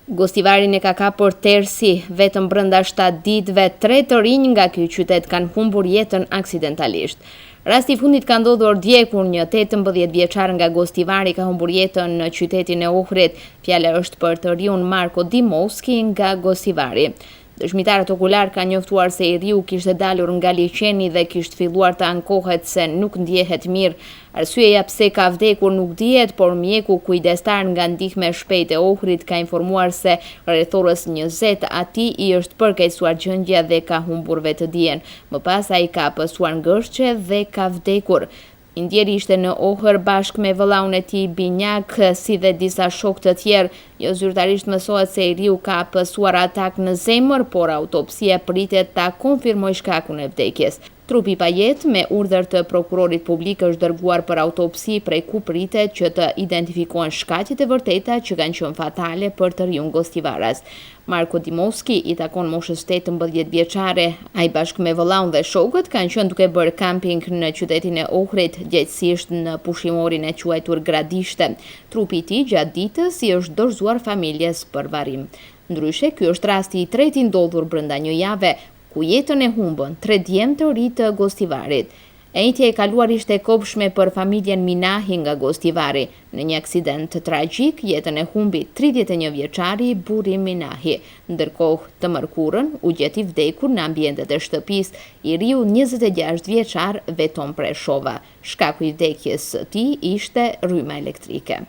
Gostivarin e ka kapur tersi, vetëm brenda 7 ditëve 3 të rinj nga ky qytet kanë humbur jetën aksidentalisht. Rasti i fundit ka ndodhur dje kur një 18 vjeçar nga Gostivari ka humbur jetën në qytetin e Ohrit. Fjala është për të riun Marko Dimovski nga Gostivari. Dëshmitarët okular kanë njoftuar se i riu kishte dalur nga liçeni dhe kishte filluar të ankohet se nuk ndjehet mirë. Arsyeja pse ka vdekur nuk dihet, por mjeku kujdestar nga ndihmë e shpejtë e Ohrit ka informuar se rreth orës 20 atij i është përkeqësuar gjendja dhe ka humbur vetëdijen. Më pas ai ka pësuar ngërçe dhe ka vdekur. Indjeri ishte në Ohër bashkë me vëllaun e tij Binjak, si dhe disa shokë të tjerë. Jo zyrtarisht mësohet se i riu ka pësuar atak në zemër, por autopsia pritet ta konfirmojë shkakun e vdekjes. Trupi pa jetë me urdhër të prokurorit publik është dërguar për autopsi, prej ku pritet që të identifikohen shkaqet e vërteta që kanë qenë fatale për të riun Gostivaras. Marko Dimovski i takon moshës 18 vjeçare. Ai bashkë me vëllaun dhe shokët kanë qenë duke bërë kamping në qytetin e Ohrit, gjithsesi në pushimorin e quajtur Gradishte. Trupi i tij gjatë ditës i është dorëzuar familjes për varrim. Ndryshe, ky është rasti i tretë i ndodhur brenda një jave, ku jetën e humbën 3 djemë të ri të Gostivarit. E njëjtja e kaluar ishte e kopshme për familjen Minahi nga Gostivari. Në një aksident tragjik, jetën e humbi 31 vjeçari burri Minahi. Ndërkohë, të mërkurën u gjeti vdekur në ambientet e shtëpisë i riu 26 vjeçar Veton Preshova. Shkaku i vdekjes së tij ishte rryma elektrike.